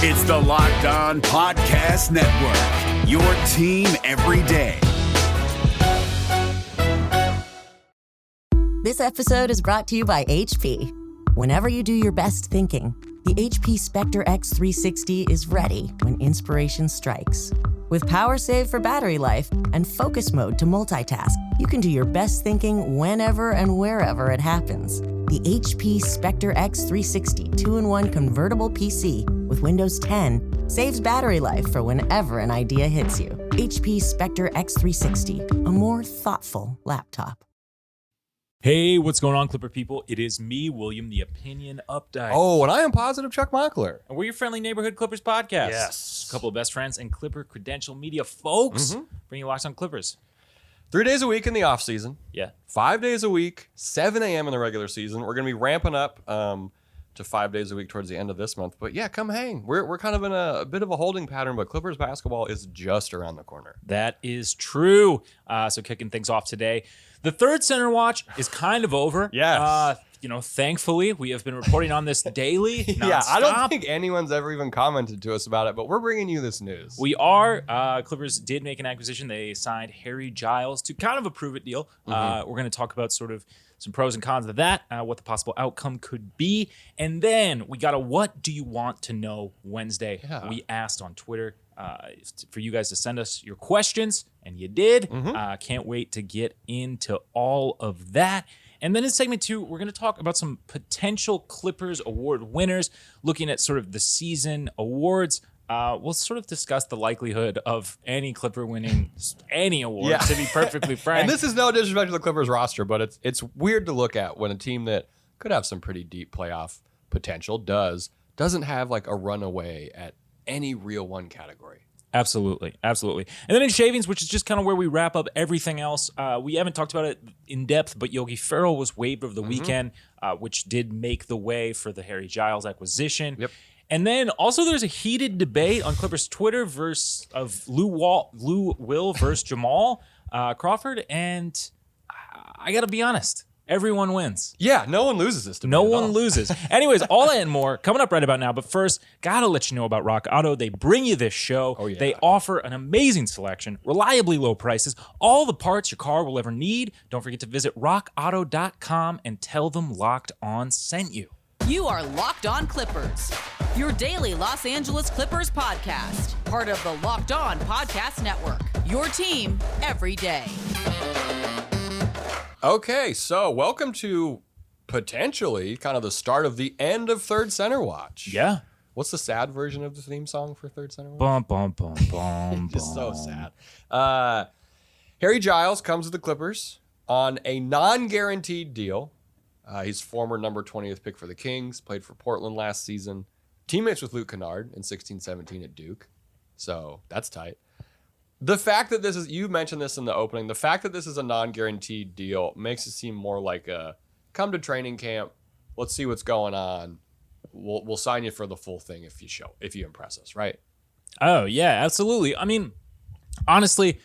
It's the Locked On Podcast Network, your team every day. This episode is brought to you by HP. Whenever you do your best thinking, the HP Spectre X360 is ready when inspiration strikes. With power save for battery life and focus mode to multitask, you can do your best thinking whenever and wherever it happens. The HP Spectre X360 2-in-1 convertible PC with Windows 10 saves battery life for whenever an idea hits you. HP Spectre X360, a more thoughtful laptop. Hey, what's going on, Clipper people? It is me, William, the Opinion Updike. Oh, and I am Positive Chuck Mockler. And we're your friendly neighborhood Clippers podcast. Yes. A couple of best friends and Clipper credential media folks bringing you Locked On Clippers. 3 days a week in the off season. Yeah. 5 days a week, 7 a.m. in the regular season. We're going to be ramping up to 5 days a week towards the end of this month. But yeah, come hang. We're kind of in a bit of a holding pattern, but Clippers basketball is just around the corner. That is true. So kicking things off today, the third center watch is kind of over. Yes. Thankfully, we have been reporting on this daily. Yeah, I don't think anyone's ever even commented to us about it, but we're bringing you this news. We are. Clippers did make an acquisition. They signed Harry Giles to kind of a prove-it deal. We're going to talk about sort of some pros and cons of that, what the possible outcome could be. And then we got a What Do You Want to Know Wednesday. Yeah. We asked on Twitter for you guys to send us your questions, and you did. Can't wait to get into all of that. And then in segment 2, we're going to talk about some potential Clippers award winners, looking at sort of the season awards. We'll sort of discuss the likelihood of any Clipper winning any award, to be perfectly frank. And this is no disrespect to the Clippers roster, but it's weird to look at when a team that could have some pretty deep playoff potential doesn't have like a runaway at any real one category. Absolutely. And then in shavings, which is just kind of where we wrap up everything else. We haven't talked about it in depth, but Yogi Ferrell was waived over the weekend, which did make the way for the Harry Giles acquisition. Yep. And then also there's a heated debate on Clippers Twitter of Lou Will versus Jamal Crawford. And I got to be honest, everyone wins. Yeah, no one loses this. No one loses. Anyways, all that and more coming up right about now. But first, got to let you know about Rock Auto. They bring you this show. Oh, yeah. They offer an amazing selection, reliably low prices, all the parts your car will ever need. Don't forget to visit rockauto.com and tell them Locked On sent you. You are Locked On Clippers, your daily Los Angeles Clippers podcast, part of the Locked On Podcast Network, your team every day. Okay, so welcome to potentially kind of the start of the end of Third Center Watch. Yeah. What's the sad version of the theme song for Third Center Watch? Bum, bum, bum, bum, Just so sad. Harry Giles comes to the Clippers on a non-guaranteed deal. He's former number 20th pick for the Kings, played for Portland last season, teammates with Luke Kennard in 16-17 at Duke. So that's tight. The fact that this is, you mentioned this in the opening, the fact that this is a non-guaranteed deal makes it seem more like a come to training camp, let's see what's going on. We'll sign you for the full thing if you impress us, right? Oh, yeah, absolutely. I mean, honestly,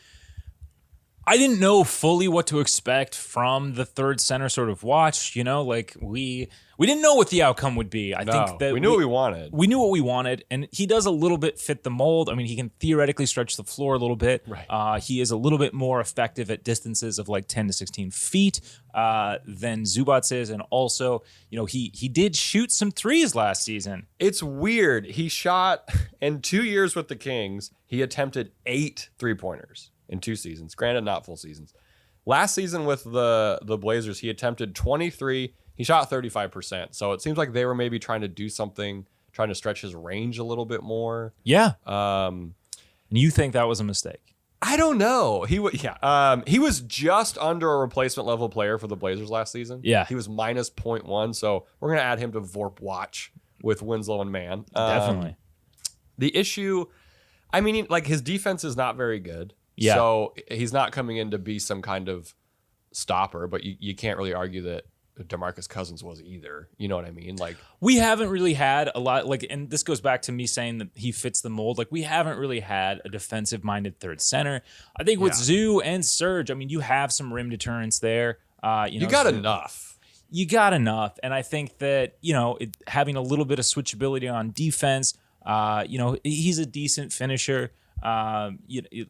I didn't know fully what to expect from the third center sort of watch. We didn't know what the outcome would be. I think that we knew what we wanted. We knew what we wanted, and he does a little bit fit the mold. I mean, he can theoretically stretch the floor a little bit. Right. He is a little bit more effective at distances of like 10 to 16 feet than Zubats is, and also, he did shoot some threes last season. It's weird. He shot in 2 years with the Kings. He attempted 8 3-pointers. In 2 seasons, granted not full seasons. Last season with the Blazers, he attempted 23. He shot 35%. So it seems like they were maybe trying to do something, trying to stretch his range a little bit more. Yeah. And you think that was a mistake? I don't know. He was just under a replacement level player for the Blazers last season. Yeah. He was minus 0.1. So we're going to add him to Vorp Watch with Winslow and Mann. Definitely. The issue, I mean, like his defense is not very good. Yeah. So he's not coming in to be some kind of stopper, but you can't really argue that DeMarcus Cousins was either. You know what I mean? Like, we haven't really had a lot, and this goes back to me saying that he fits the mold. Like, we haven't really had a defensive-minded third center. I think with Zoo and Serge, I mean, you have some rim deterrence there. You got enough. You got enough, and I think that having a little bit of switchability on defense. He's a decent finisher. It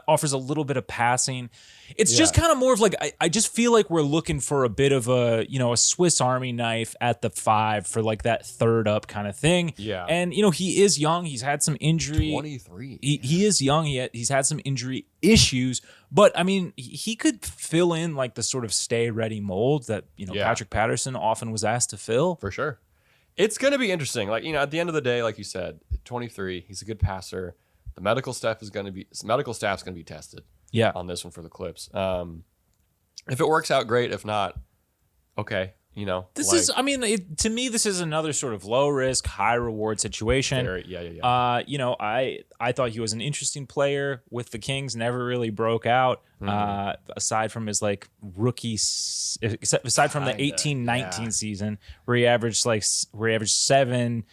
offers a little bit of passing. It's just kind of more of like I just feel like we're looking for a bit of a Swiss Army knife at the 5 for like that third up kind of thing. Yeah, and he is young. He's had some injury. 23. He is young. He's had some injury issues, but I mean he could fill in like the sort of stay ready mold that Patrick Patterson often was asked to fill. For sure, it's going to be interesting. Like at the end of the day, like you said, 23. He's a good passer. The medical staff's going to be tested. Yeah. On this one for the Clips. If it works out, great. If not, okay. To me, this is another sort of low risk, high reward situation. I thought he was an interesting player with the Kings. Never really broke out. Aside from his like rookie, aside from the 18-19 season where he averaged 7.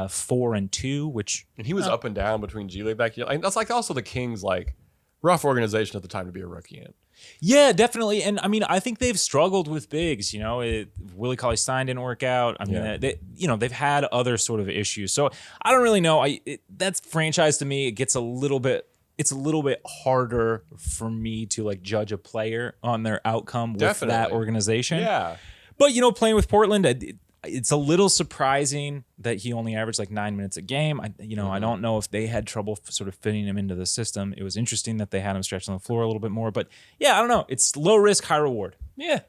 4 and 2, and he was up and down between G League back here. Like, that's like also the Kings, like rough organization at the time to be a rookie in. Yeah, definitely. And I mean, I think they've struggled with bigs. Willie Cauley-Stein didn't work out. I mean, they've had other sort of issues. So I don't really know. That's franchise to me. It gets a little bit. It's a little bit harder for me to like judge a player on their outcome with that organization. Yeah, but playing with Portland. It's a little surprising that he only averaged like 9 minutes a game. I don't know if they had trouble sort of fitting him into the system. It was interesting that they had him stretch on the floor a little bit more, but yeah, I don't know. It's low risk, high reward. Yeah.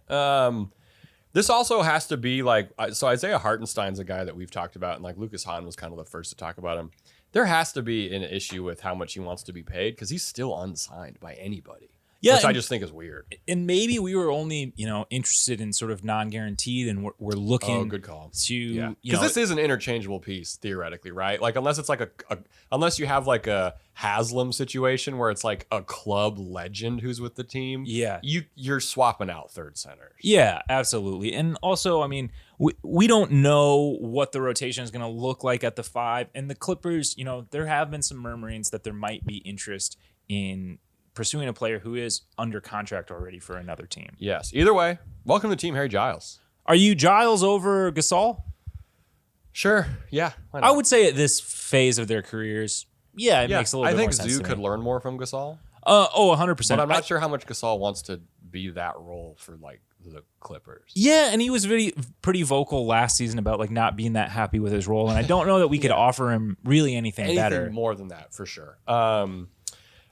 This also has to be like, so Isaiah Hartenstein's a guy that we've talked about, and like Lucas Hahn was kind of the first to talk about him. There has to be an issue with how much he wants to be paid because he's still unsigned by anybody. Yeah, which I just think is weird. And maybe we were only, interested in sort of non-guaranteed, and we're looking. Oh, good call. To because this is an interchangeable piece theoretically, right? Like unless it's like unless you have like a Haslam situation where it's like a club legend who's with the team. Yeah, you're swapping out third centers. Yeah, absolutely. And also, I mean, we don't know what the rotation is going to look like at the 5, and the Clippers. There have been some murmurings that there might be interest in pursuing a player who is under contract already for another team. Yes. Either way, welcome to Team Harry Giles. Are you Giles over Gasol? Sure. Yeah. I would say at this phase of their careers, it makes a little bit more sense. I think Zoo could learn more from Gasol. 100%. But I'm not sure how much Gasol wants to be that role for like the Clippers. Yeah, and he was pretty vocal last season about like not being that happy with his role, and I don't know that we could offer him really anything better. More than that, for sure.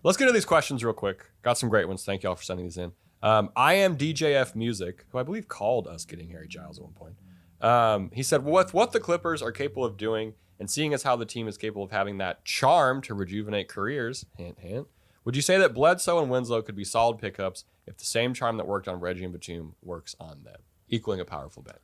Let's get to these questions real quick. Got some great ones. Thank y'all for sending these in. I am DJF Music, who I believe called us Getting Harry Giles at one point. He said, with what the Clippers are capable of doing and seeing as how the team is capable of having that charm to rejuvenate careers, hint, hint, would you say that Bledsoe and Winslow could be solid pickups if the same charm that worked on Reggie and Batum works on them, equaling a powerful bench?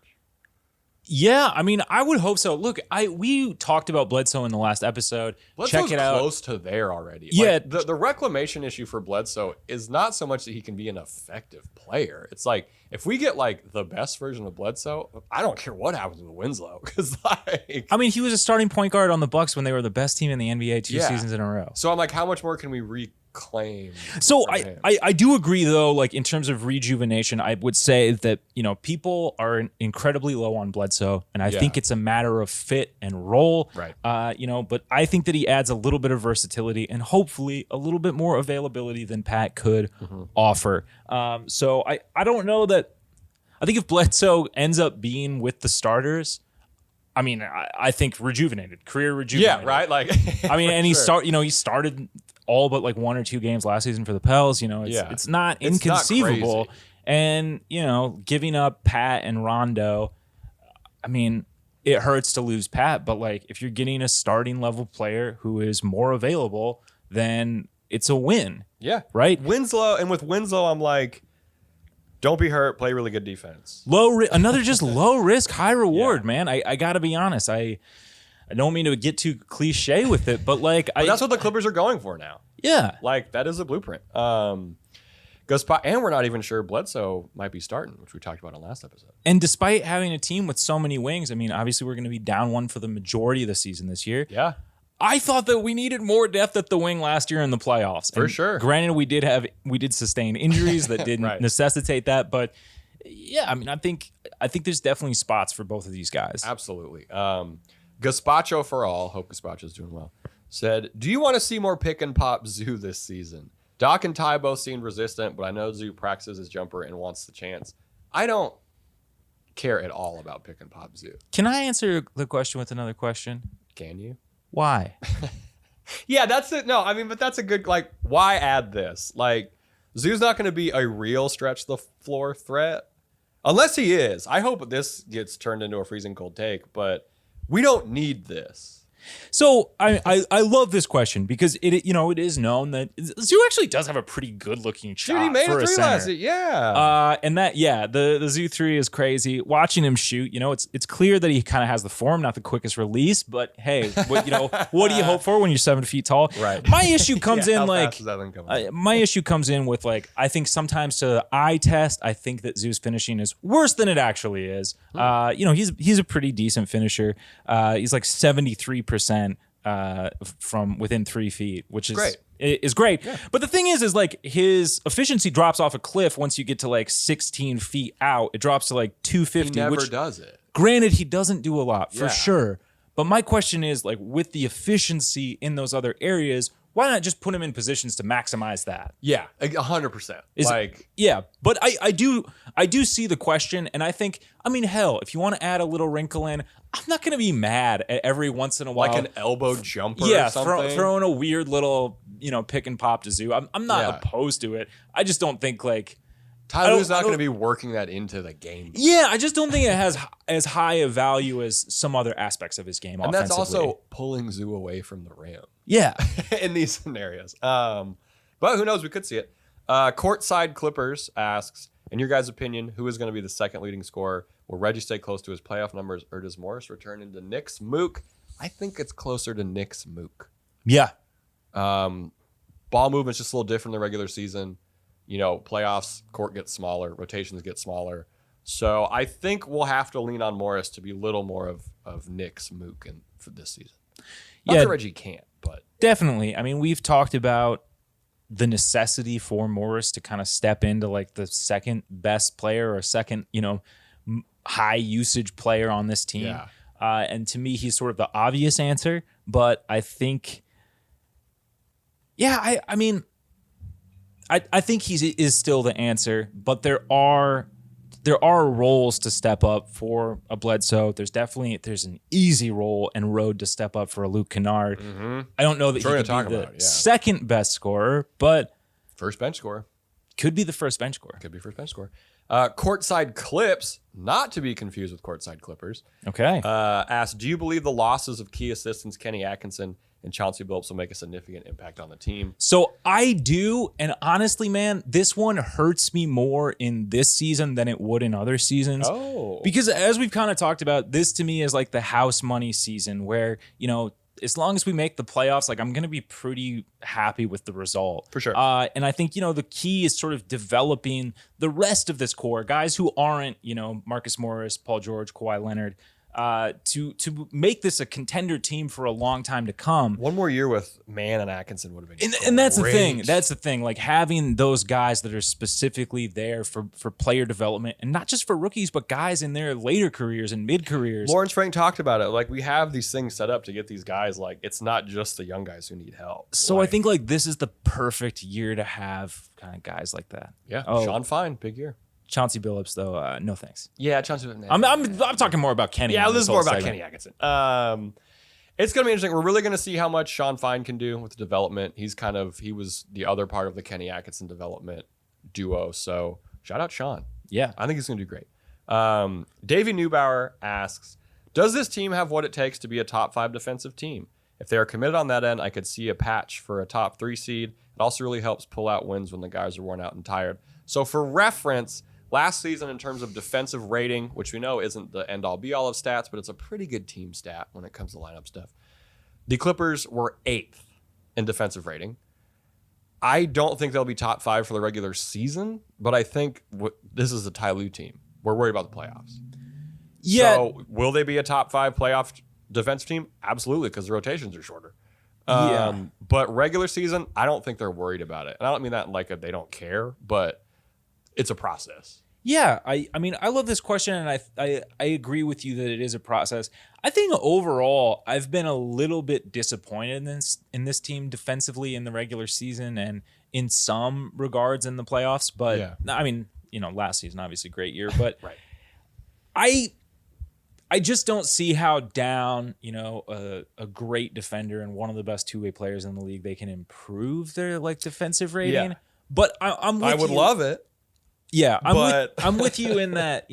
Yeah, I mean, I would hope so. Look, we talked about Bledsoe in the last episode. Bledsoe's Check it out. Close to there already. Yeah, like, the reclamation issue for Bledsoe is not so much that he can be an effective player. It's like if we get like the best version of Bledsoe, I don't care what happens with Winslow because I mean, he was a starting point guard on the Bucks when they were the best team in the NBA 2 seasons in a row. So I'm like, how much more can we reclaim? So I do agree though, like in terms of rejuvenation, I would say that people are incredibly low on Bledsoe, and I think it's a matter of fit and role, right? But I think that he adds a little bit of versatility and hopefully a little bit more availability than Pat could offer. So I don't know that. I think if Bledsoe ends up being with the starters, I mean, I think career rejuvenated. Yeah, right. Like, I mean, and he started all but like 1 or 2 games last season for the Pels. It's not inconceivable. Not and giving up Pat and Rondo, I mean, it hurts to lose Pat, but like if you're getting a starting level player who is more available, then it's a win. Yeah, right. With Winslow, I'm like, don't be hurt. Play really good defense. Another just low risk, high reward, man. I got to be honest. I don't mean to get too cliche with it, but like that's what the Clippers are going for now. Yeah, like that is a blueprint. And we're not even sure Bledsoe might be starting, which we talked about on last episode. And despite having a team with so many wings, I mean, obviously we're going to be down 1 for the majority of the season this year. Yeah. I thought that we needed more depth at the wing last year in the playoffs. For sure. Granted, we did sustain injuries that didn't right. necessitate that, but yeah, I mean, I think there's definitely spots for both of these guys. Absolutely. Gazpacho for all, hope Gazpacho's doing well, said, do you want to see more pick and pop Zoo this season? Doc and Ty both seemed resistant, but I know Zoo practices his jumper and wants the chance. I don't care at all about pick and pop Zoo. Can I answer the question with another question? Can you? Why? Yeah, that's it. No, I mean, but that's a good, like, why add this? Like, Zoo's not going to be a real stretch the floor threat. Unless he is. I hope this gets turned into a freezing cold take, but we don't need this. So I love this question because it is known that Zoo actually does have a pretty good looking shot. Dude, he made for a three center. last year. Yeah. And that, the Zoo 3 is crazy. Watching him shoot, it's clear that he kind of has the form, not the quickest release, but hey, what do you hope for when you're 7 feet tall? Right. My issue comes Yeah, in how like, fast is that thing coming? my issue comes in with like, I think sometimes to the eye test, I think that Zoo's finishing is worse than it actually is. He's a pretty decent finisher. He's like 73%. From within 3 feet, which is great. Is great. Yeah. But the thing is like his efficiency drops off a cliff once you get to like 16 feet out. It drops to like 250. He never which, does it. Granted, he doesn't do a lot for Yeah. sure. But my question is like with the efficiency in those other areas, why not just put him in positions to maximize that? Yeah, 100%. But I do see the question, and I think, hell, if you want to add a little wrinkle in, I'm not going to be mad at every once in a while. Like an elbow jumper or something? Throwing a weird little, pick and pop to Zoo. I'm not opposed to it. I just don't think like Tyler's not going to be working that into the game. Yeah, I just don't think it has as high a value as some other aspects of his game. And that's also pulling Zoo away from the rim. Yeah. In these scenarios. But who knows? We could see it. Courtside Clippers asks, in your guys' opinion, who is going to be the second leading scorer? Will Reggie stay close to his playoff numbers, or does Morris return into Nick's Mook? I think it's closer to Nick's Mook. Yeah. Ball movement's just a little different in the regular season. Playoffs, court gets smaller, rotations get smaller. So I think we'll have to lean on Morris to be a little more of Nick's Mook for this season. Not that Reggie can't, but definitely. We've talked about the necessity for Morris to kind of step into like the second best player or second, high usage player on this team. Yeah. And to me, he's sort of the obvious answer, but I think, I think he is still the answer, but there are roles to step up for a Bledsoe. There's an easy role and road to step up for a Luke Kennard. Mm-hmm. I don't know that he could be the second best scorer, but first bench scorer. Could be the first bench scorer. Could be first bench scorer. Courtside Clips, not to be confused with Courtside Clippers. Okay. Asked, do you believe the losses of key assistants Kenny Atkinson and Chauncey Billups will make a significant impact on the team? So I do, and honestly, man, this one hurts me more in this season than it would in other seasons. Oh. Because as we've kind of talked about, this to me is like the house money season where, as long as we make the playoffs, like I'm going to be pretty happy with the result. For sure. And I think, the key is sort of developing the rest of this core, guys who aren't, Marcus Morris, Paul George, Kawhi Leonard, to make this a contender team for a long time to come. One more year with Mann and Atkinson would have been and that's the thing. That's the thing. Like having those guys that are specifically there for player development, and not just for rookies, but guys in their later careers and mid careers. Lawrence Frank talked about it. Like we have these things set up to get these guys. Like it's not just the young guys who need help. So I think like this is the perfect year to have kind of guys like that. Yeah. Sean Fine, big year. Chauncey Billups, though, no thanks. Yeah, Chauncey Billups. I'm talking more about Kenny. Yeah, this is more about Kenny Atkinson. It's going to be interesting. We're really going to see how much Sean Fine can do with the development. He was the other part of the Kenny Atkinson development duo. So shout out Sean. Yeah. I think he's going to do great. Davey Neubauer asks, does this team have what it takes to be a top 5 defensive team? If they are committed on that end, I could see a patch for a top 3 seed. It also really helps pull out wins when the guys are worn out and tired. So for reference, last season, in terms of defensive rating, which we know isn't the end-all be-all of stats, but it's a pretty good team stat when it comes to lineup stuff. The Clippers were 8th in defensive rating. I don't think they'll be top 5 for the regular season, but I think this is a Ty Lue team. We're worried about the playoffs. Yeah. So will they be a top 5 playoff defensive team? Absolutely, because the rotations are shorter. But regular season, I don't think they're worried about it. And I don't mean that like they don't care, but it's a process. Yeah, I mean, I love this question, and I agree with you that it is a process. I think overall, I've been a little bit disappointed in this team defensively in the regular season and in some regards in the playoffs. But Yeah. I mean, last season obviously great year, but Right. I just don't see how down a great defender and one of the best two-way players in the league they can improve their defensive rating. Yeah. But I'm with I would you. love it. Yeah, But- I'm with you in that,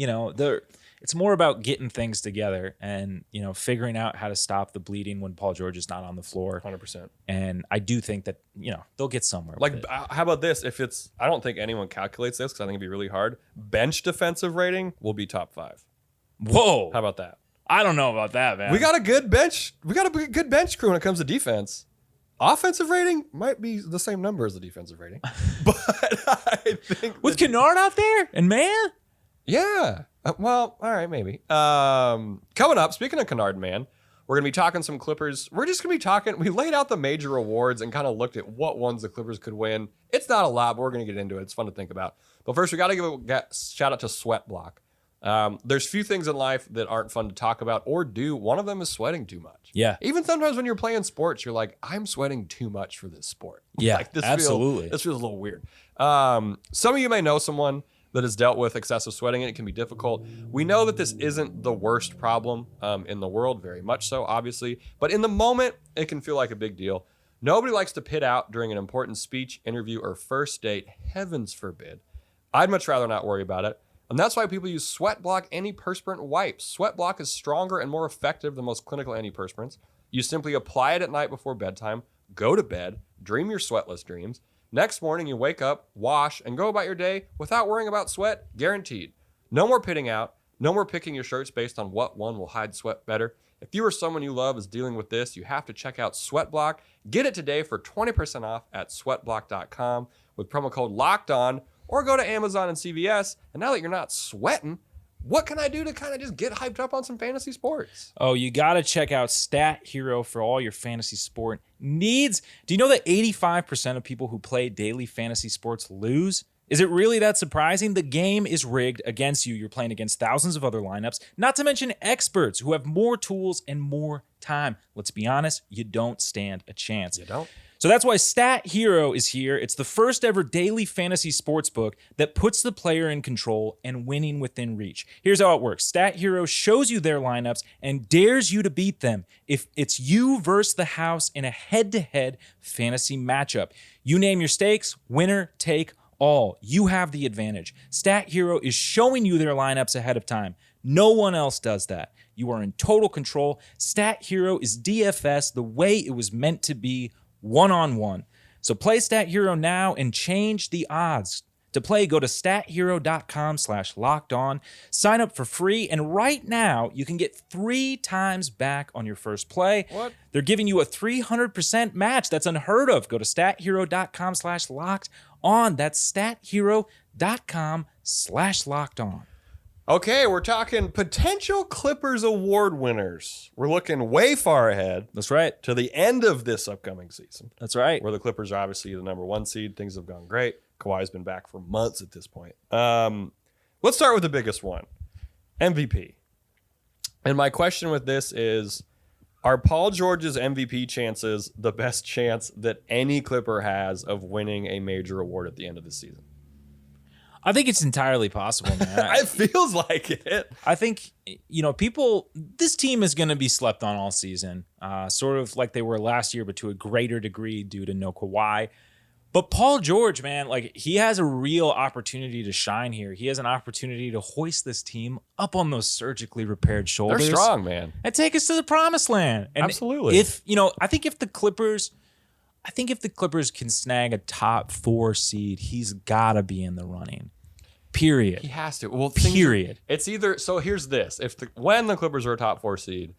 it's more about getting things together and, figuring out how to stop the bleeding when Paul George is not on the floor. 100%. And I do think that, they'll get somewhere. Like, with it. how about this? I don't think anyone calculates this because I think it'd be really hard. Bench defensive rating will be top 5. Whoa. How about that? I don't know about that, man. We got a good bench. We got a good bench crew when it comes to defense. Offensive rating might be the same number as the defensive rating, but I think with Kennard out there and man. yeah. Well, all right, maybe. Coming up, speaking of Kennard, man, we're gonna be talking some Clippers. We're just gonna be talking. We laid out the major awards and kind of looked at what ones the Clippers could win. It's not a lot, but we're gonna get into it. It's fun to think about. But first, we got to give a shout out to Sweat Block. There's few things in life that aren't fun to talk about or do. One of them is sweating too much. Yeah. Even sometimes when you're playing sports, you're like, I'm sweating too much for this sport. Yeah, Like, absolutely. This feels a little weird. Some of you may know someone that has dealt with excessive sweating, and it can be difficult. We know that this isn't the worst problem in the world, very much so, obviously. But in the moment, it can feel like a big deal. Nobody likes to pit out during an important speech, interview, or first date. Heavens forbid. I'd much rather not worry about it. And that's why people use Sweat Block antiperspirant wipes. Sweat Block is stronger and more effective than most clinical antiperspirants. You simply apply it at night before bedtime, go to bed, dream your sweatless dreams. Next morning, you wake up, wash, and go about your day without worrying about sweat, guaranteed. No more pitting out, no more picking your shirts based on what one will hide sweat better. If you or someone you love is dealing with this, you have to check out Sweat Block. Get it today for 20% off at sweatblock.com with promo code LOCKEDON. Or go to Amazon and CVS. And now that you're not sweating, what can I do to kind of just get hyped up on some fantasy sports? Oh, you got to check out Stat Hero for all your fantasy sport needs. Do you know that 85% of people who play daily fantasy sports lose? Is it really that surprising? The game is rigged against you. You're playing against thousands of other lineups, not to mention experts who have more tools and more time. Let's be honest, you don't stand a chance. You don't? So that's why Stat Hero is here. It's the first ever daily fantasy sports book that puts the player in control and winning within reach. Here's how it works. Stat Hero shows you their lineups and dares you to beat them if it's you versus the house in a head-to-head fantasy matchup. You name your stakes, winner take all. You have the advantage. Stat Hero is showing you their lineups ahead of time. No one else does that. You are in total control. Stat Hero is DFS the way it was meant to be, one-on-one. So play Stat Hero now and change the odds. To play, go to stathero.com/lockedon. Sign up for free, and right now you can get 3 times back on your first play. What? They're giving you a 300% match. That's unheard of. Go to stathero.com/lockedon. That's stathero.com/lockedon. Okay, we're talking potential Clippers award winners. We're looking way far ahead That's right. to the end of this upcoming season, That's right. where the Clippers are obviously the number 1 seed. Things have gone great. Kawhi's been back for months at this point. Let's start with the biggest one, MVP. And my question with this is, are Paul George's MVP chances the best chance that any Clipper has of winning a major award at the end of the season? I think it's entirely possible, man. It feels like it. I think, this team is going to be slept on all season, sort of like they were last year, but to a greater degree due to no Kawhi. But Paul George, man, he has a real opportunity to shine here. He has an opportunity to hoist this team up on those surgically repaired shoulders. They're strong, man. And take us to the promised land. And Absolutely. I think if the Clippers can snag a top 4 seed, he's got to be in the running. Period. He has to. Well, Period. It's either, so here's this. When the Clippers are a top 4 seed,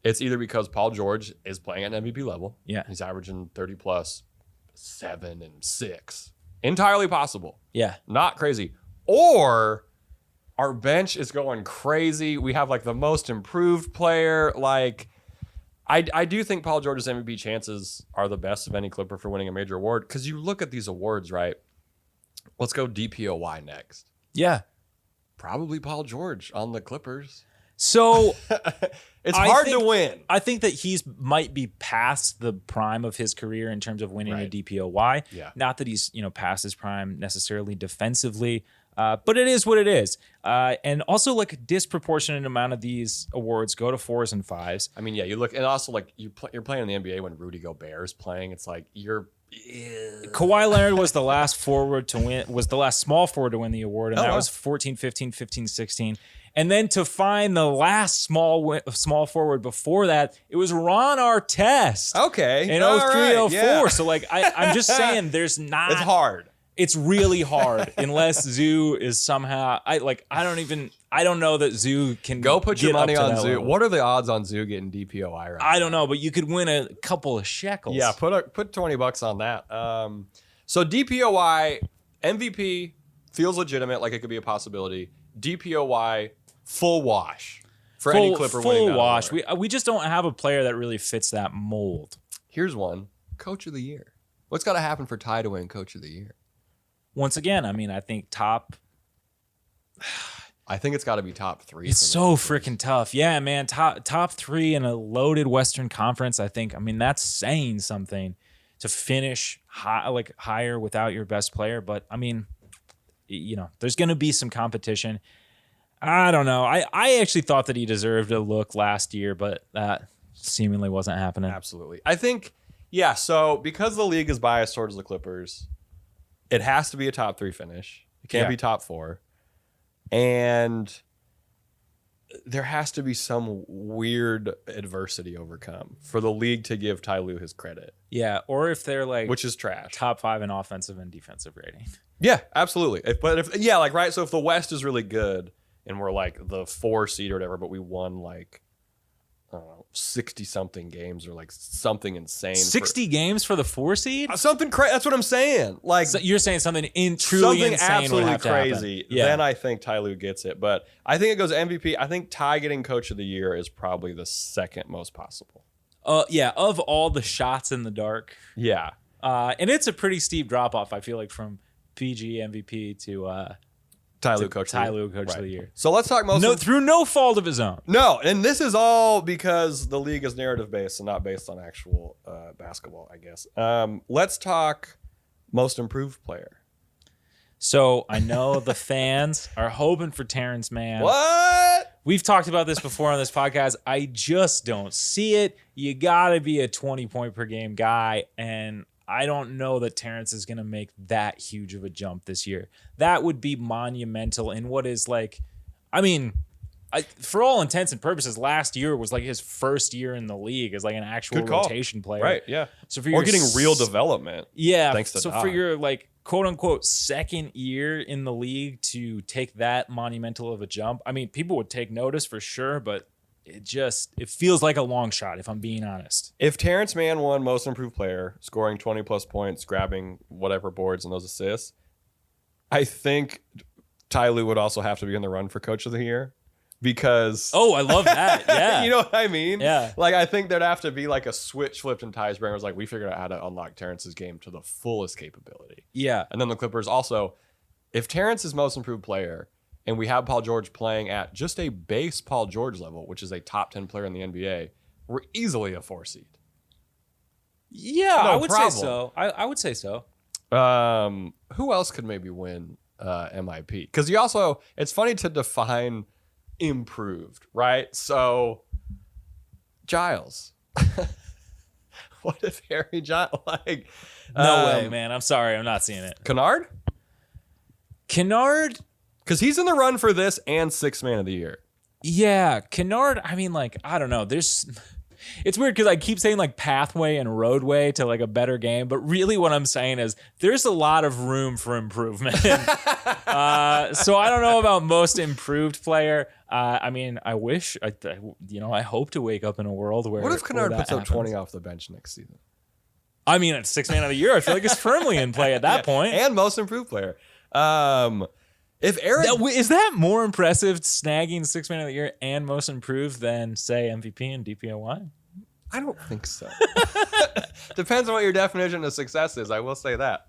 it's either because Paul George is playing at an MVP level. Yeah. He's averaging 30 plus, 7 and 6. Entirely possible. Yeah. Not crazy. Or our bench is going crazy. We have the most improved player. I do think Paul George's MVP chances are the best of any Clipper for winning a major award. Because you look at these awards, right? Let's go DPOY next. Yeah. Probably Paul George on the Clippers. So It's I hard think- to win. I think that might be past the prime of his career in terms of winning a Right. DPOY. Yeah. Not that he's past his prime necessarily defensively, but it is what it is. And also like a disproportionate amount of these awards go to 4s and 5s. I mean, yeah, you look, and also like you're playing in the NBA when Rudy Gobert is playing. It's like Kawhi Leonard was the last forward to win, was the last small forward to win the award, and that wow. was 14, 15, 15, 16. And then to find the last small forward before that, it was Ron Artest. okay In all 03, right, 04. yeah. So like I'm just saying there's not It's hard. It's really hard unless Zoo is somehow I don't know that Zoo can Go put your get up money to on that Zoo. level. What are the odds on Zoo getting DPOI right I don't know, but you could win a couple of shekels. Yeah, put $20 on that. So DPOY MVP feels legitimate, like it could be a possibility. DPOY full wash for any Clipper winning full that wash. award. We just don't have a player that really fits that mold. Here's one: Coach of the Year. What's got to happen for Ty to win Coach of the Year? Once again, I mean, I think top. I think it's got to be top 3. It's so freaking tough. Yeah, man. Top 3 in a loaded Western Conference. I mean, that's saying something to finish higher without your best player. But I mean, there's going to be some competition. I don't know. I actually thought that he deserved a look last year, but that seemingly wasn't happening. Absolutely. I think, yeah, so because the league is biased towards the Clippers, it has to be a top 3 finish. It can't be top 4. And there has to be some weird adversity overcome for the league to give Ty Lue his credit, Yeah, or if they're like which is trash. top 5 in offensive and defensive rating. Yeah, absolutely. If so if the West is really good and we're like the 4 seed or whatever, but we won like, I don't know, 60-something games or like something insane. 60 games for the 4 seed? Something crazy. That's what I'm saying. Like, So you're saying something truly something insane would absolutely have to crazy. happen. Yeah. Then I think Ty Lue gets it. But I think it goes MVP. I think Ty getting Coach of the Year is probably the second most possible. Yeah, of all the shots in the dark. Yeah. And it's a pretty steep drop off, I feel like, from PG MVP to Ty Lue Coach Ty of the Year. Lue Coach of the Year. So let's talk Through no fault of his own. No, and this is all because the league is narrative based and not based on actual basketball, I guess. Let's talk most improved player. So I know the fans are hoping for Terrence Mann. What? We've talked about this before on this podcast. I just don't see it. You got to be a 20-point per game guy, and I don't know that Terrence is going to make that huge of a jump this year. That would be monumental in what is like, I mean, for all intents and purposes, last year was like his first year in the league as like an actual Good call. rotation player. Right, yeah. So for Or your getting real development. Yeah. Thanks to so Doc. for your like quote unquote second year in the league to take that monumental of a jump, I mean, people would take notice for sure, but it feels like a long shot, if I'm being honest. If Terrence Mann won most improved player, scoring 20 plus points, grabbing whatever boards and those assists, I think Ty Lue would also have to be in the run for Coach of the Year because Oh, I love that. Yeah. you know what I mean? Yeah. Like I think there'd have to be like a switch flipped in Ty's brain. It was like we figured out how to unlock Terrence's game to the fullest capability. Yeah. And then the Clippers also, if Terrence is most improved player and we have Paul George playing at just a base Paul George level, which is a top 10 player in the NBA, we're easily a 4 seed. Yeah, No I would problem. say so. I would say so. Who else could maybe win MIP? Because you also, it's funny to define improved, right? So, Giles. What if Harry Giles, like... No way, man. I'm sorry. I'm not seeing it. Kennard? Kennard? Because he's in the run for this and 6th man of the year. Yeah. Kennard, I mean, like, I don't know. It's weird because I keep saying like pathway and roadway to like a better game, but really what I'm saying is there's a lot of room for improvement. So I don't know about most improved player. I mean, I wish, I hope to wake up in a world where. What if Kennard where that puts up happens. 20 off the bench next season? I mean, at 6th man of the year, I feel like it's firmly in play at that point. And most improved player. If Eric... Is that more impressive, snagging 6th man of the year and most improved than, say, MVP and DPOY? I don't think so. Depends on what your definition of success is. I will say that.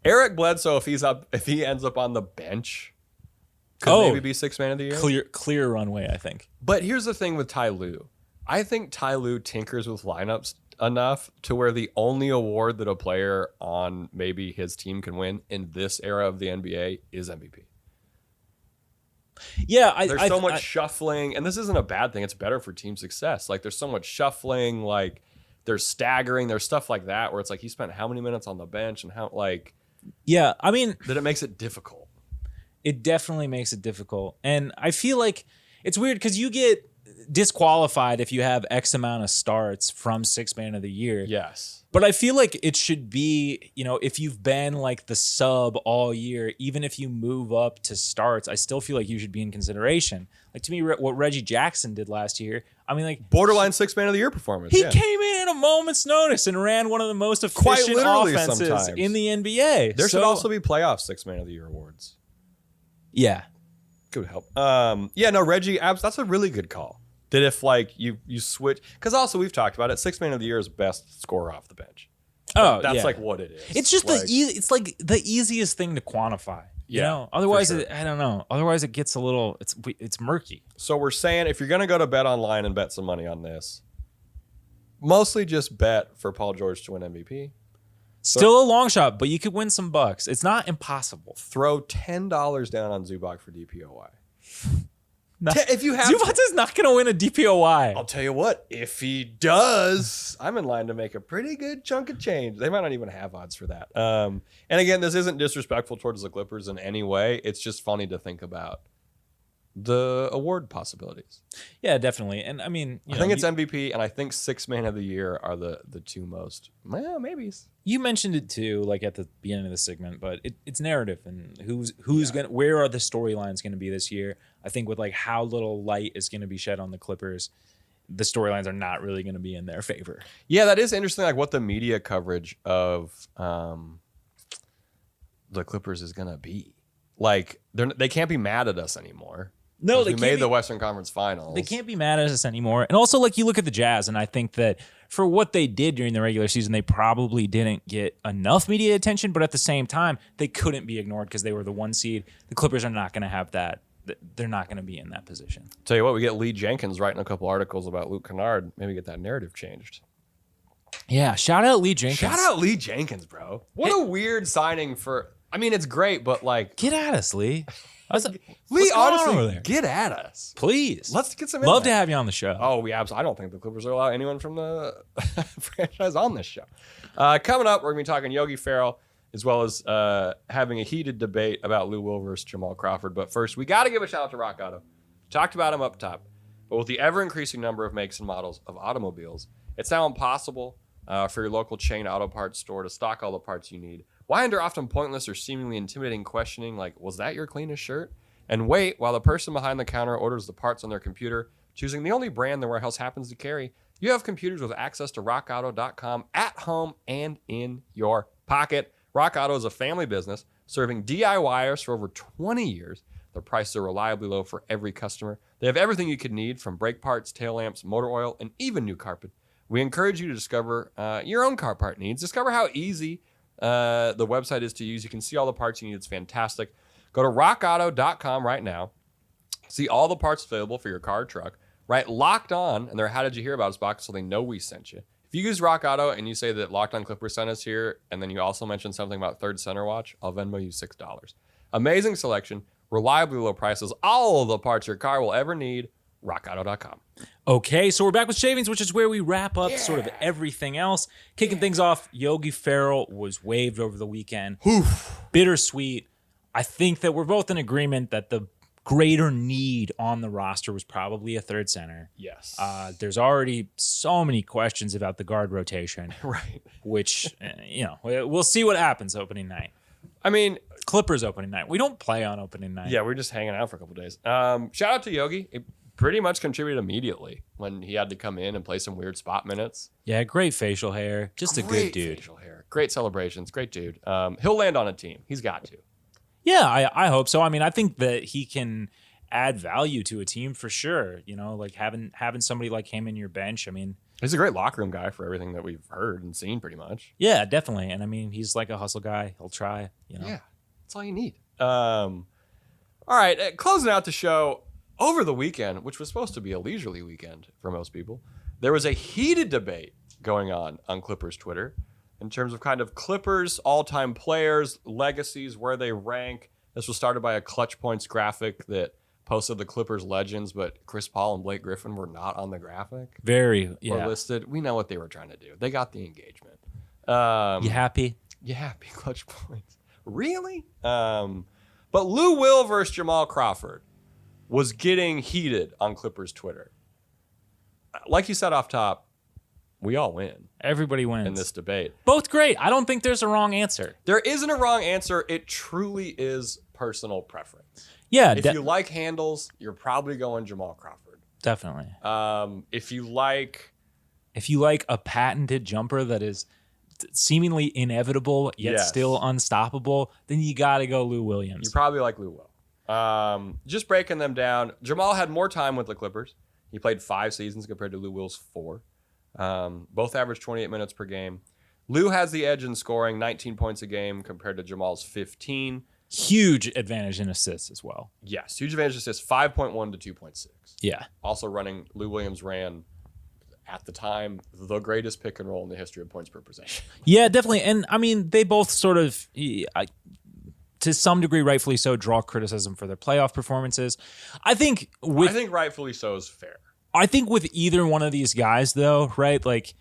Eric Bledsoe, if he ends up on the bench, could maybe be sixth man of the year. Clear runway, I think. But here's the thing with Ty Lue. I think Ty Lue tinkers with lineups enough to where the only award that a player on maybe his team can win in this era of the NBA is MVP. Yeah, there's so much shuffling, and this isn't a bad thing. It's better for team success. Like, there's so much shuffling, like there's staggering, there's stuff like that where it's like he spent how many minutes on the bench and how, like, yeah, I mean, that it makes it difficult. It definitely makes it difficult, and I feel like it's weird because you get disqualified if you have X amount of starts from sixth man of the year. Yes. But I feel like it should be, if you've been like the sub all year, even if you move up to starts, I still feel like you should be in consideration. Like, to me, what Reggie Jackson did last year, I mean, like, borderline sixth man of the year performance. He came in at a moment's notice and ran one of the most efficient offenses sometimes in the NBA. There should also be playoff sixth man of the year awards. Yeah. Could help. Reggie, that's a really good call. That if, like, you switch, because also we've talked about it, sixth man of the year is best scorer off the bench. That's like what it is. It's just it's like the easiest thing to quantify. Otherwise, sure. I don't know. Otherwise, it gets a little it's murky. So we're saying if you're gonna go to Bet Online and bet some money on this, mostly just bet for Paul George to win MVP. Still a long shot, but you could win some bucks. It's not impossible. Throw $10 down on Zubac for DPOY. If you have Zubac is not going to win a DPOY. I'll tell you what, if he does, I'm in line to make a pretty good chunk of change. They might not even have odds for that. And again, this isn't disrespectful towards the Clippers in any way. It's just funny to think about the award possibilities. Yeah, definitely. And I mean, I think it's MVP, and I think sixth man of the year are the two most, maybes. You mentioned it too, like at the beginning of the segment, but it's narrative and who's gonna, where are the storylines going to be this year? I think with like how little light is going to be shed on the Clippers, the storylines are not really going to be in their favor. Yeah, that is interesting. Like what the media coverage of the Clippers is going to be. Like they can't be mad at us anymore. No, they made the Western Conference Finals. They can't be mad at us anymore. And also, like, you look at the Jazz, and I think that for what they did during the regular season, they probably didn't get enough media attention, but at the same time, they couldn't be ignored because they were the 1 seed. The Clippers are not going to have that. They're not going to be in that position. Tell you what, we get Lee Jenkins writing a couple articles about Luke Kennard. Maybe get that narrative changed. Yeah, shout out Lee Jenkins. Shout out Lee Jenkins, bro. What a weird signing for... I mean, it's great, but like... Get at us, Lee. Lee, honestly, get at us. Please. Let's get some Love to have you on the show. Oh, we absolutely. I don't think the Clippers will allow anyone from the franchise on this show. Coming up, we're going to be talking Yogi Ferrell, as well as having a heated debate about Lou Will versus Jamal Crawford. But first, we got to give a shout out to Rock Auto. Talked about him up top. But with the ever-increasing number of makes and models of automobiles, it's now impossible for your local chain auto parts store to stock all the parts you need. Why under often pointless or seemingly intimidating questioning like, was that your cleanest shirt? And wait while the person behind the counter orders the parts on their computer, choosing the only brand the warehouse happens to carry. You have computers with access to rockauto.com at home and in your pocket. Rock Auto is a family business serving DIYers for over 20 years. Their prices are reliably low for every customer. They have everything you could need from brake parts, tail lamps, motor oil, and even new carpet. We encourage you to discover your own car part needs. Discover how easy the website is to use. You can see all the parts you need. It's fantastic. Go to rockauto.com right now. See all the parts available for your car or truck. Write Locked On in their How Did You Hear About Us box so they know we sent you. If you use Rock Auto and you say that Locked On Clippers sent us here, and then you also mention something about Third Center Watch, I'll Venmo you $6. Amazing selection, reliably low prices, all of the parts your car will ever need. rockauto.com. Okay, so we're back with shavings, which is where we wrap up sort of everything else. Kicking things off, Yogi Ferrell was waived over the weekend. Bittersweet. I think that we're both in agreement that the greater need on the roster was probably a third center. Yes. There's already so many questions about the guard rotation. Right. Which, we'll see what happens opening night. I mean, Clippers opening night. We don't play on opening night. Yeah, we're just hanging out for a couple days. Shout out to Yogi. It pretty much contributed immediately when he had to come in and play some weird spot minutes. Yeah, great facial hair. Just a good dude. Facial hair. Great celebrations. Great dude. He'll land on a team. He's got to. Yeah, I hope so. I mean, I think that he can add value to a team for sure. Like having somebody like him in your bench. I mean, he's a great locker room guy for everything that we've heard and seen pretty much. Yeah, definitely. And I mean, he's like a hustle guy. He'll try, Yeah, that's all you need. All All right, closing out the show, over the weekend, which was supposed to be a leisurely weekend for most people, there was a heated debate going on Clippers Twitter in terms of kind of Clippers all-time players, legacies, where they rank. This was started by a Clutch Points graphic that posted the Clippers legends, but Chris Paul and Blake Griffin were not on the graphic. Very, Or listed. We know what they were trying to do. They got the engagement. You happy? You happy, Clutch Points? Really? But Lou Will versus Jamal Crawford was getting heated on Clippers Twitter. Like you said off top, we all win Everybody wins in this debate. Both great. I don't think there's a wrong answer. There isn't a wrong answer. It truly is personal preference. Yeah, If you like handles, you're probably going Jamal Crawford. definitely. If you like a patented jumper that is seemingly inevitable yet still unstoppable, then you got to go Lou Williams. You probably like Lou Will. Just breaking them down, Jamal had more time with the Clippers. He played 5 seasons compared to Lou Will's 4. Both averaged 28 minutes per game. Lou has the edge in scoring, 19 points a game compared to Jamal's 15. Huge advantage in assists as well. Yes, huge advantage assists, 5.1 to 2.6. Yeah. Also Lou Williams ran, at the time, the greatest pick and roll in the history of points per possession. Yeah, definitely. And I mean, they both sort of, to some degree, rightfully so, draw criticism for their playoff performances. I think rightfully so is fair. I think with either one of these guys, though, right? Like,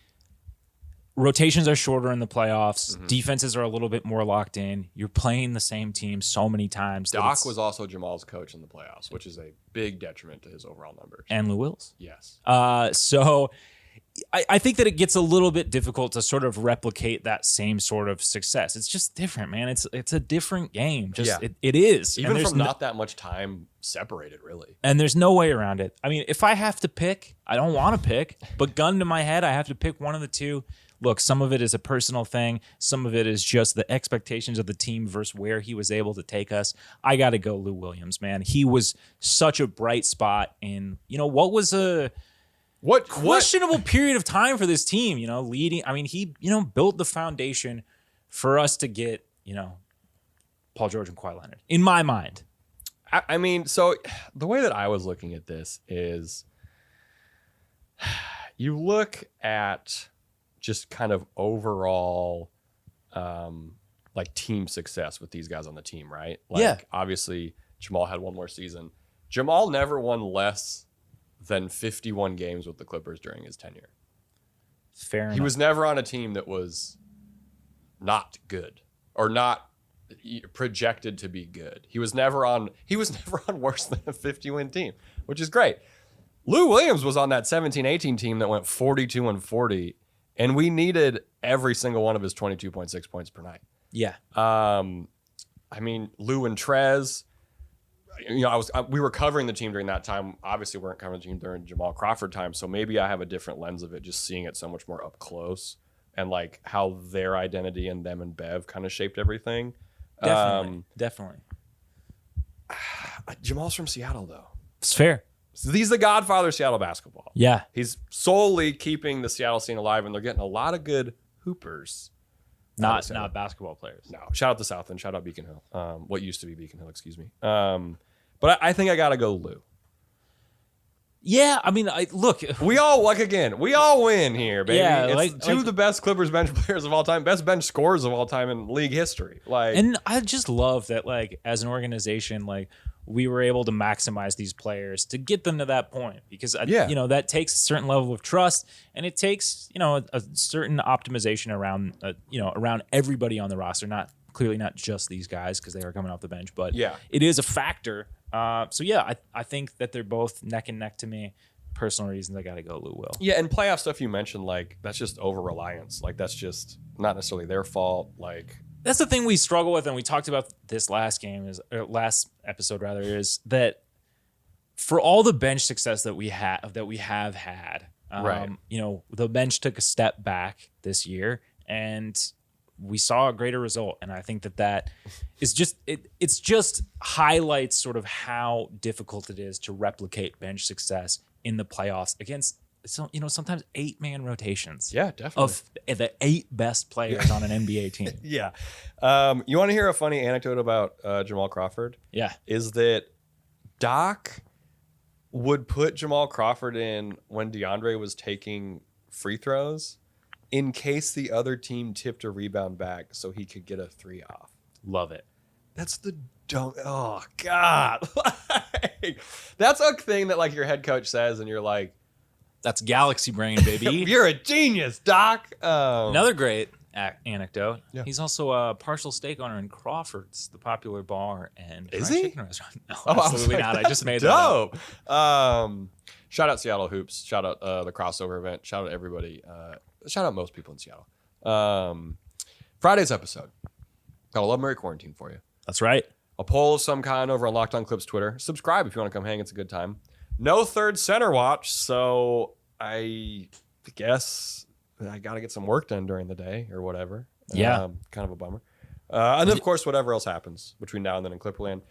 rotations are shorter in the playoffs. Mm-hmm. Defenses are a little bit more locked in. You're playing the same team so many times. Doc was also Jamal's coach in the playoffs, which is a big detriment to his overall numbers. And Lou Wills. Yes. So I think that it gets a little bit difficult to sort of replicate that same sort of success. It's just different, man. It's a different game. It is. Even from not that much time separated, really. And there's no way around it. I mean, if I have to pick, I don't want to pick, but gun to my head, I have to pick one of the two. Look, some of it is a personal thing. Some of it is just the expectations of the team versus where he was able to take us. I got to go Lou Williams, man. He was such a bright spot in, what was a questionable period of time for this team, leading. I mean, he, built the foundation for us to get, Paul George and Kawhi Leonard, in my mind. I mean, so the way that I was looking at this is you look at just kind of overall like team success with these guys on the team, right? Like, obviously, Jamal had one more season. Jamal never won less than 51 games with the Clippers during his tenure. Fair enough. He was never on a team that was not good or not projected to be good. He was never on worse than a 50-win team, which is great. Lou Williams was on that 17-18 team that went 42-40, and we needed every single one of his 22.6 points per night. Yeah. I mean, Lou and Trez, we were covering the team during that time. Obviously, we weren't covering the team during Jamal Crawford time, so maybe I have a different lens of it, just seeing it so much more up Close and like how their identity and them and Bev kind of shaped everything. Definitely. Jamal's from Seattle, though. It's fair. So he's the godfather of Seattle basketball. Yeah. He's solely keeping the Seattle scene alive, and they're getting a lot of good hoopers. Not basketball players. No. Shout out to Southland. Shout out Beacon Hill. What used to be Beacon Hill, excuse me. But I think I got to go Lou. Yeah, I mean, look. We all win here, baby. Yeah, it's two of the best Clippers bench players of all time, best bench scorers of all time in league history. And I just love that, as an organization, we were able to maximize these players to get them to that point because, that takes a certain level of trust and it takes, a certain optimization around, around everybody on the roster, clearly not just these guys because they are coming off the bench, but it is a factor. I think that they're both neck and neck to me. Personal reasons, I got to go Lou Will. Yeah, and playoff stuff you mentioned, that's just over-reliance. That's just not necessarily their fault. That's the thing we struggle with, and we talked about this last episode, is that for all the bench success that we have had, right. The bench took a step back this year, and we saw a greater result. And I think that is just it's just highlights sort of how difficult it is to replicate bench success in the playoffs against sometimes 8-man rotations. Yeah, definitely. Of the 8 best players on an NBA team. Yeah. You want to hear a funny anecdote about Jamal Crawford? Yeah. Is that Doc would put Jamal Crawford in when DeAndre was taking free throws in case the other team tipped a rebound back so he could get a 3 off. Love it. That's the don't. Oh God, that's a thing that like your head coach says, and you're like, That's galaxy brain, baby. "You're a genius, Doc." Another great anecdote. Yeah. He's also a partial stake owner in Crawford's, the popular bar and Is fried he? chicken restaurant. No, I was absolutely like, not. I that's just made that up. dope. Shout out Seattle Hoops. Shout out the crossover event. Shout out everybody. Shout out most people in Seattle. Friday's episode. Got a Love Mary Quarantine for you. That's right. A poll of some kind over on Locked On Clips Twitter. Subscribe if you want to come hang. It's a good time. No third center watch, so I guess I got to get some work done during the day or whatever. Yeah. Kind of a bummer. And then, of course, whatever else happens between now and then in Clipperland.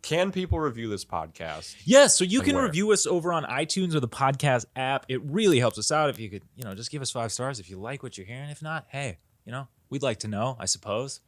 Can people review this podcast? Yes, so you can where? review us over on iTunes or the podcast app. It really helps us out if you could, just give us 5 stars if you like what you're hearing. If not, hey, we'd like to know, I suppose.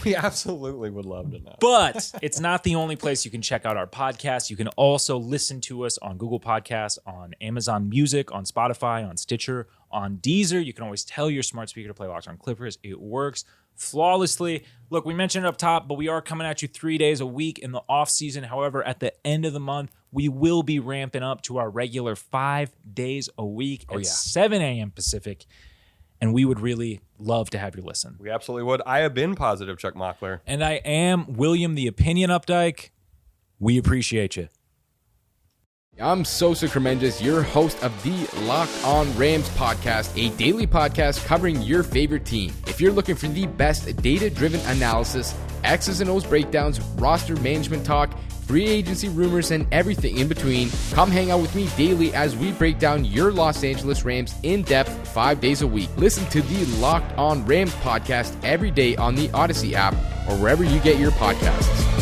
We absolutely would love to know. But it's not the only place you can check out our podcast. You can also listen to us on Google Podcasts, on Amazon Music, on Spotify, on Stitcher, on Deezer. You can always tell your smart speaker to play Locked On Clippers. It works flawlessly. Look, we mentioned it up top, but we are coming at you 3 days a week in the off season. However, at the end of the month, we will be ramping up to our regular 5 days a week at 7 a.m. Pacific. And we would really love to have you listen. We absolutely would. I have been positive, Chuck Mockler. And I am William the Opinion Updike. We appreciate you. I'm Sosa Cremenges, your host of the Locked On Rams podcast, a daily podcast covering your favorite team. If you're looking for the best data-driven analysis, X's and O's breakdowns, roster management talk, free agency rumors, and everything in between, come hang out with me daily as we break down your Los Angeles Rams in depth 5 days a week. Listen to the Locked On Rams podcast every day on the Odyssey app or wherever you get your podcasts.